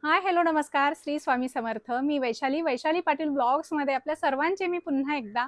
Hi hello नमस्कार श्री स्वामी समर्थ। मी Vaishali Patil blogs मध्ये आपल्या सर्वांचे मी पुन्हा एकदा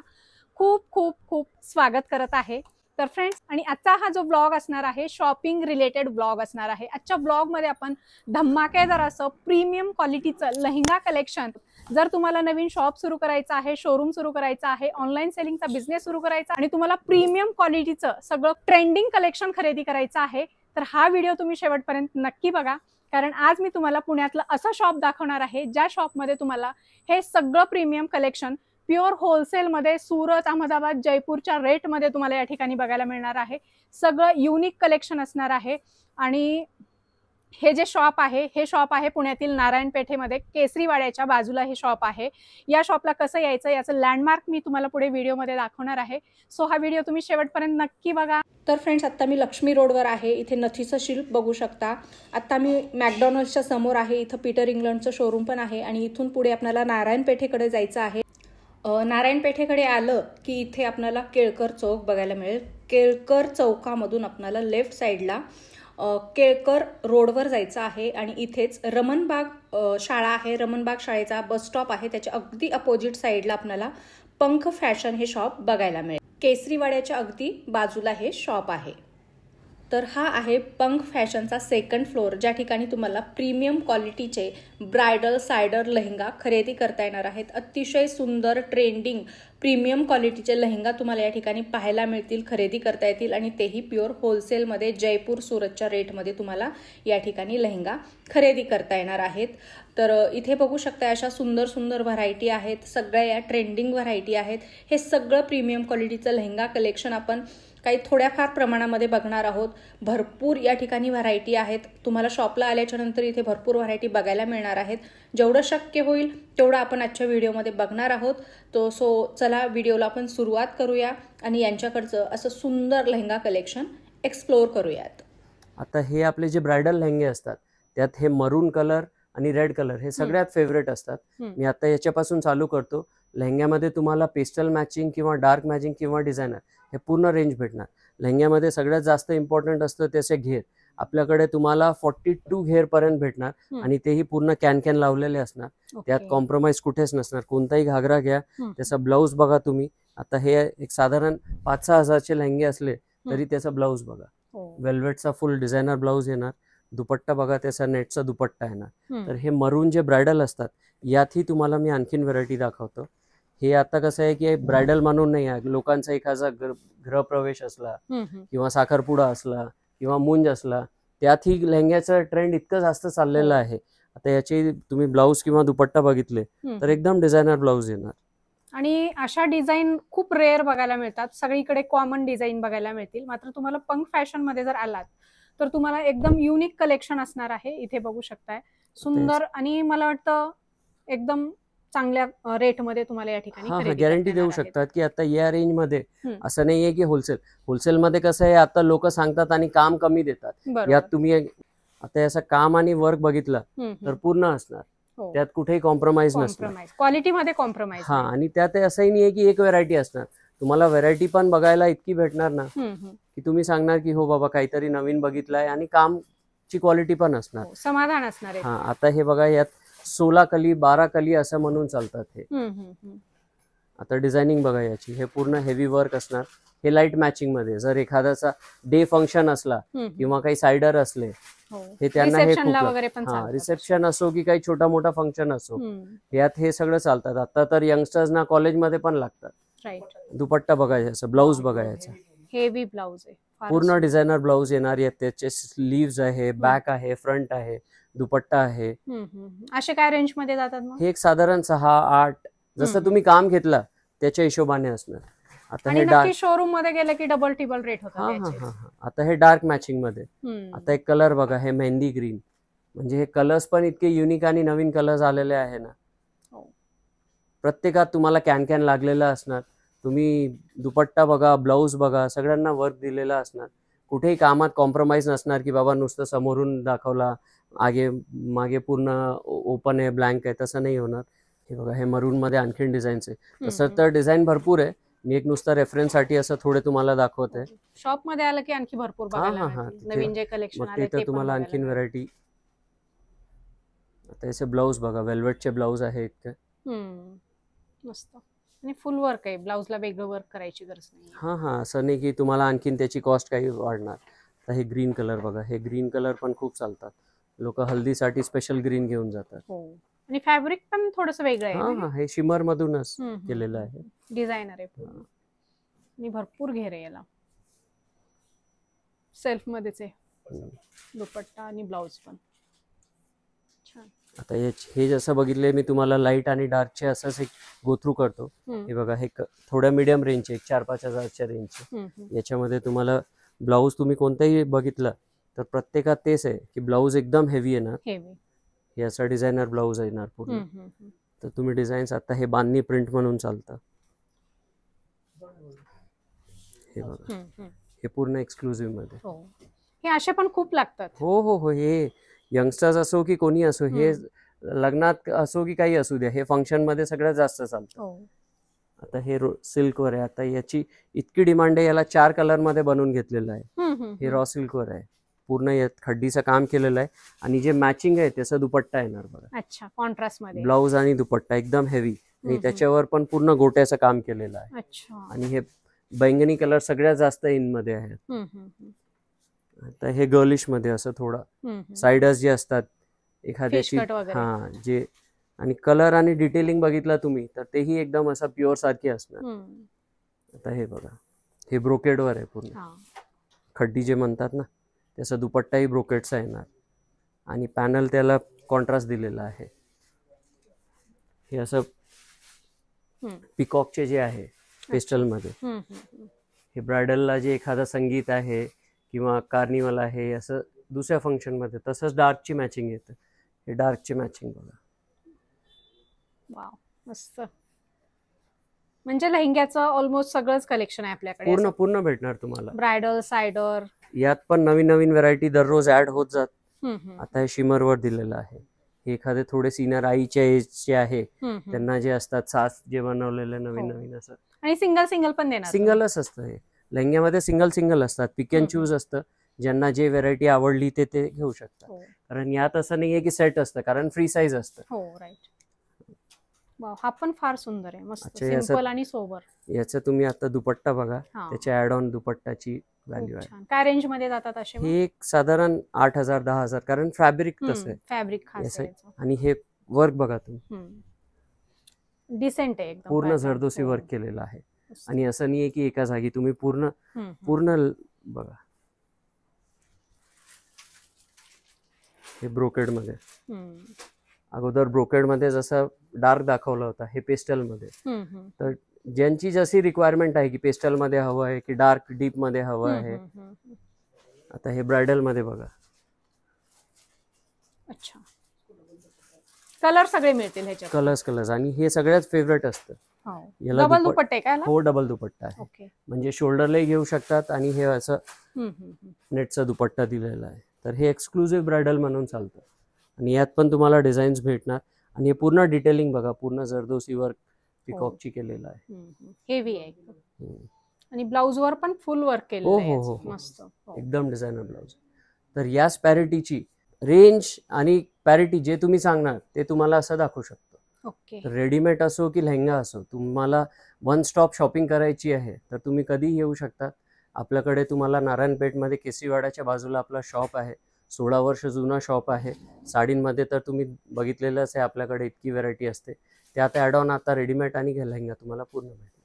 खूप खूप खूप स्वागत करत आहे। तर फ्रेंड्स, आणि आजचा हा जो ब्लॉग असणार आहे शॉपिंग रिलेटेड ब्लॉग असणार आहे। आजच्या ब्लॉग मध्ये आपण धमाकेदार असं प्रीमियम क्वालिटीचं लेहंगा कलेक्शन, जर तुम्हाला नवीन शॉप सुरू करायचं आहे, शोरूम सुरू करायचं आहे, ऑनलाईन सेलिंगचा बिझनेस सुरू करायचा आणि तुम्हाला प्रीमियम क्वालिटीचं सगळं ट्रेंडिंग कलेक्शन खरेदी करायचं आहे, तर हा व्हिडिओ तुम्ही शेवटपर्यंत नक्की बघा। कारण आज मी तुम्हाला पुण्यातलं असं शॉप दाखवणार आहे ज्या शॉपमध्ये तुम्हाला हे सगळं प्रीमियम कलेक्शन प्युअर होलसेल मध्ये सुरत, अहमदाबाद, जयपूरच्या रेट मध्ये तुम्हाला या ठिकाणी बघायला मिळणार आहे। सगळं युनिक कलेक्शन असणार आहे। आणि हे जे शॉप आहे हे शॉप आहे पुण्यातील नारायण पेठेमध्ये केसरीवाड्याच्या बाजूला हे शॉप आहे। या शॉपला कसं यायचं याचं लँडमार्क मी तुम्हाला पुढे व्हिडिओमध्ये दाखवणार आहे। सो हा व्हिडिओ तुम्ही शेवटपर्यंत नक्की बघा। तर फ्रेंड्स, आता मी लक्ष्मी रोडवर आहे। इथे नथीचं शिल्प बघू शकता। आता मी मॅकडॉनल्ड्सच्या समोर आहे। इथं पीटर इंग्लंडचं शोरूम पण आहे आणि इथून पुढे आपल्याला नारायण पेठेकडे जायचं आहे। नारायण पेठेकडे आलं की इथे आपल्याला केळकर चौक बघायला मिळेल। केळकर चौकामधून आपल्याला लेफ्ट साईडला केळकर रोडवर जायचं आहे आणि इथेच रमणबाग शाळा आहे। रमणबाग शाळेचा बस स्टॉप आहे, त्याच्या अगदी अपोजिट साईडला आपल्याला पंख फॅशन हे शॉप बघायला मिळेल। केसरीवाड्याच्या अगदी बाजूला हे शॉप आहे। तर हा आहे पंख फॅशनचा सेकंड फ्लोर, ज्या ठिकाणी तुम्हाला प्रीमियम क्वालिटीचे ब्रायडल सायडर लेहंगा खरेदी करता येणार आहेत। अतिशय सुंदर ट्रेंडिंग प्रीमियम क्वालिटीचे लेहंगा तुम्हाला या ठिकाणी पाहायला मिळतील, खरेदी करता येतील आणि तेही प्युअर होलसेलमध्ये जयपूर सुरतच्या रेटमध्ये तुम्हाला या ठिकाणी लेहंगा खरेदी करता येणार आहेत। तर इथे बघू शकता अशा सुंदर सुंदर व्हरायटी आहेत, सगळ्या या ट्रेंडिंग व्हरायटी आहेत। हे सगळं प्रीमियम क्वालिटीचं लेहंगा कलेक्शन आपण काही थोड्याफार प्रमाणामध्ये बघणार आहोत। भरपूर या ठिकाणी व्हरायटी आहेत। तुम्हाला शॉपला आल्याच्या नंतर इथे भरपूर व्हरायटी बघायला मिळणार आहेत। जेवढं शक्य होईल तेवढं आपण आजच्या व्हिडिओमध्ये बघणार आहोत। सो चला व्हिडिओला आपण सुरुवात करूया आणि यांच्याकडचं असं सुंदर लेहंगा कलेक्शन एक्सप्लोर करूयात। आता हे आपले जे ब्रायडल लेहंगे असतात त्यात हे मरून कलर आणि रेड कलर हे सगळ्यात फेवरेट असतात। मी आता याच्यापासून चालू करतो। लेहंग्यामध्ये तुम्हाला पेस्टल मॅचिंग किंवा डार्क मॅचिंग किंवा डिझायनर हे पूर्ण रेंज भेटणार। लेहंग्यामध्ये सगळ्यात जास्त इम्पॉर्टंट असतं त्याचे घेर। आपल्याकडे तुम्हाला 42 घेर पर्यंत भेटणार आणि तेही पूर्ण कॅन लावलेले असणार। त्यात कॉम्प्रोमाइज कुठेच नसणार। कोणताही घागरा घ्या, त्याचा ब्लाऊज बघा तुम्ही। आता हे एक साधारण 5-6 हजारचे लेहंगे असले तरी त्याचा ब्लाऊज बघा, वेल्वेटचा फुल डिझायनर ब्लाऊज येणार। दुपट्टा बघा, त्याचा नेटचा दुपट्टा येणार। तर हे मरून जे ब्रायडल असतात यातही तुम्हाला मी आणखीन व्हरायटी दाखवतो। हे आता कसं आहे की ब्रायडल म्हणून नाही आहे, लोकांचा एखादा गृहप्रवेश असला किंवा साखरपुडा असला किंवा मुंज असला, त्यातही लेहंग्याचं ट्रेंड इतकं जास्त चाललेलं आहे। आता याचे तुम्ही ब्लाऊज किंवा दुपट्टा बघितले तर एकदम डिझायनर ब्लाऊज येणार। आणि अशा डिझाईन खूप रेअर बघायला मिळतात, सगळीकडे कॉमन डिझाईन बघायला मिळतील। मात्र तुम्हाला पंख फॅशन मध्ये जर आलात तर तुम्हाला एकदम युनिक कलेक्शन असणार आहे। इथे बघू शकताय सुंदर, आणि मला वाटतं एकदम चांगल्या रेट मध्ये तुम्हाला या ठिकाणी गॅरंटी देऊ शकतात की आता या रेंज मध्ये असं नाहीये की होलसेल मध्ये कसं आहे, आता लोक सांगतात आणि काम कमी देतात। यात तुम्ही आता याचं काम आणि वर्क बघितलं तर पूर्ण असणार, त्यात कुठेही कॉम्प्रोमाइज नसणार, क्वालिटी मध्ये कॉम्प्रोमाइज। आणि त्यात असंही नाहीये की एक व्हरायटी असणार, तुम्हाला व्हरायटी पण बघायला इतकी भेटणार ना की तुम्ही सांगणार की हो बाबा काहीतरी नवीन बघितलंय, आणि कामची क्वालिटी पण असणार, समाधान असणार आहे। आता हे बघा, यात 16 कली 12 कली असं म्हणून चालतात हे। आता डिझायनिंग बघा याची, हे पूर्ण हेवी वर्क असणार। हे लाईट मॅचिंग मध्ये, जर एखाद्याचा डे फंक्शन असला किंवा काही सायडर असले, हे त्यांना हे खूप, रिसेप्शन असो की काही छोटा मोठा फंक्शन असो, यात हे सगळं चालतात। आता तर यंगस्टर्सना कॉलेजमध्ये पण लागतात। दुपट्टा बघायचा, ब्लाऊज बघायचा, हेवी ब्लाऊज आहे, पूर्ण डिझायनर ब्लाऊज येणार। यात त्याचे स्लीव्ज आहे, बॅक आहे, फ्रंट आहे, दुपट्टा आहे। असे काय रेंज मध्ये जातात मग? हे एक साधारण 6-8 जसं तुम्ही काम घेतला त्याच्या हिशोबाने असणार। आता हे डार्क शोरूम मध्ये गेलं की डबल टिबल रेट होतात। आता हे डार्क मॅचिंग मध्ये, आता एक कलर बघा, हे मेहंदी ग्रीन, म्हणजे हे कलर्स पण इतके युनिक आणि नवीन कलर्स आलेले आहे ना। प्रत्येकात तुम्हाला कॅन लागलेला असणार। तुम्ही दुपट्टा बघा, ब्लाऊज बघा, सगळ्यांना वर्क दिलेला असणार। कुठेही कामात कॉम्प्रोमाइज नसणार की बाबा नुसतं समोरून दाखवला, आगे मागे पूर्ण ओपन आहे, ब्लँक आहे, तसं नाही होणार। हे बघा, हे मरून मध्ये आणखीन डिझाईन्स आहे। तसं तर डिझाईन भरपूर आहे, मी एक नुसतं रेफरन्स साठी असं थोडे तुम्हाला दाखवते। शॉप मध्ये आलं की आणखी भरपूर बघायला मिळतील, नवीन जे कलेक्शन आले ते तुम्हाला आणखीन व्हरायटी। आता याचे ब्लाऊज बघा, वेल्वेटचे ब्लाऊज आहे इतके. मस्त. आणि फुल वर्क आहे, ब्लाऊजला वेगळं वर्क करायची गरज नाही. हा हा, असं नाही की तुम्हाला आणखीन त्याची कॉस्ट काही वाढणार. तर हे ग्रीन कलर बघा, हे ग्रीन कलर पण खूप चालतात. लोक हल्दीसाठी स्पेशल ग्रीन घेऊन जातात. हो, आणि फॅब्रिक पण थोडंसं वेगळं आहे. हा हा, हे शिमर मधूनच केलेलं आहे. डिझायनर आहे पूर्ण. आणि भरपूर घेर आहे याला. सेल्फ मध्येच आहे दुपट्टा आणि ब्लाऊज पण छान. आता हे जसं बघितले मी तुम्हाला, लाईट आणि डार्कचे असंच एक गोथ्रू करतो. हे बघा, हे थोड्या मीडियम रेंजचे, 4-5 हजारच्या रेंजचे. याच्यामध्ये तुम्हाला ब्लाऊज तुम्ही कोणताही बघितलं तर प्रत्येकात तेच आहे की ब्लाऊज एकदम हेवी येणार. हे असं डिझायनर ब्लाऊज येणार पूर्ण. तर तुम्ही डिझाईन्स, आता हे बांधणी प्रिंट म्हणून चालतं. हे बघा, हे पूर्ण एक्सक्लुझिव्ह मध्ये. हे असे पण खूप लागतात. हो हो हो, हे यंगस्टर्स असो की कोणी असो, हे लग्नात असो की काही असू द्या, हे फंक्शन मध्ये सगळ्यात जास्त चालतं. आता हे सिल्क वर आहे. आता याची इतकी डिमांड आहे, याला 4 कलर मध्ये बनवून घेतलेलं आहे. हे रॉ सिल्क वर आहे, पूर्ण यात खड्डीचं काम केलेलं आहे. आणि जे मॅचिंग आहे त्याचा दुपट्टा येणार बघा. अच्छा, कॉन्ट्रास्ट मध्ये ब्लाऊज आणि दुपट्टा एकदम हेवी. आणि त्याच्यावर पण पूर्ण गोट्याचं काम केलेलं आहे. अच्छा. आणि हे बैंगनी कलर सगळ्यात जास्त इन मध्ये आहेत. आता हे गर्लिश मध्ये असं थोडं साइडर्स जे असतात एखाद्याची, हा जे, आणि कलर आणि डिटेलिंग बघितला तुम्ही तर तेही एकदम असं प्युअर सारखी असणार. आता हे बघा, हे ब्रोकेड वर आहे पूर्ण. खड्डी जे म्हणतात ना, त्याचा दुपट्टाही ब्रोकेडचा येणार. आणि पॅनल त्याला कॉन्ट्रास्ट दिलेला आहे. हे असं पिकॉकचे जे आहे पेस्टल मध्ये. हे ब्रायडलला जे एखादा संगीत आहे किंवा कार्निवल आहे, असं दुसऱ्या फंक्शन मध्ये, तसंच डार्कची मॅचिंग येतं. हे डार्कची मॅचिंग बघा. वाव, मस्त. म्हणजे लेहंग्याचं ऑलमोस्ट सगळंच कलेक्शन आहे आपल्याकडे. पूर्ण पूर्ण भेटणार तुम्हाला. ब्रायडल, सायडर, यात पण नवीन नवीन व्हरायटी दररोज ऍड होत जात. आता हे शिमर वर दिलेलं आहे. हे एखादे थोडे सिनियर आईच्या एजचे आहे, त्यांना जे असतात सास जे बनवलेले नवीन नवीन असं. आणि सिंगल सिंगल पण देणार. सिंगलच असतं हे लेहंग्यामध्ये, सिंगल सिंगल असतात. पिक अँड चूज असतं. ज्यांना जे व्हरायटी आवडली ते घेऊ शकतात. कारण यात असं नाहीये की सेट असतं, कारण फ्री साईज असतं. हो, राईट. वाव, हा पण फार सुंदर आहे, मस्त सिंपल आणि सोबर. याचा तुम्ही आता दुपट्टा बघा, त्याच्या ऍड ऑन दुपट्टाची व्हॅल्यू आहे. काय रेंज मध्ये जातात असे? हे एक साधारण 8,000-10,000, कारण फॅब्रिक तसं आहे. फॅब्रिक खास आहे. आणि हे वर्क बघा तुम्ही, डिसेंट आहे एकदम, पूर्ण जरदोसी वर्क केलेलं आहे. आणि असं नाहीये की एका जागी तुम्ही पूर्ण बघा. हे ब्रोकेड मध्ये, अगोदर ब्रोकेड मध्ये जसं डार्क दाखवलं होता, हे पेस्टल मध्ये. तर ज्यांची जशी रिक्वायरमेंट आहे की पेस्टल मध्ये हवं आहे की डार्क डीप मध्ये हवं आहे. आता हे ब्रायडल मध्ये बघा. अच्छा, कलर सगळे मिळतील ह्याच्यात. कलर्स आणि हे सगळ्यात फेवरेट असतं. डबल दुपट्टा आहे का? हो, डबल दुपट्टा आहे. म्हणजे शोल्डरलाही घेऊ शकतात. आणि हे असं नेटचा दुपट्टा दिलेला आहे. तर हे एक्सक्लुझिव्ह ब्रायडल म्हणून चालतं. आणि यात पण तुम्हाला डिझाईन्स भेटणार. आणि हे पूर्ण डिटेलिंग बघा, पूर्ण जरदोसी वर्क पिकॉकची केलेलं आहे. हेवी आहे. आणि ब्लाऊज वर पण फुल वर्क केलेलं आहे. हो, मस्त, एकदम डिझायनर ब्लाऊज. तर याच पॅरिटीची रेंज आणि पॅरिटी जे तुम्ही सांगणार ते तुम्हाला असं दाखवू शकतो. रेडीमेड असो की लेहंगा असो, तुम्हाला वन स्टॉप शॉपिंग करायची आहे तर तुम्ही कधीही येऊ शकतात. आपल्याकडे तुम्हाला नारायणपेठमध्ये केसीवाड्याच्या बाजूला आपला शॉप आहे. 16 वर्ष जुना शॉप आहे. साडींमध्ये तर तुम्ही बघितलेलंच आहे, आपल्याकडे इतकी व्हरायटी असते. त्यात ॲड ऑन आता रेडीमेड आणि लेहंगा तुम्हाला पूर्ण भेटेल.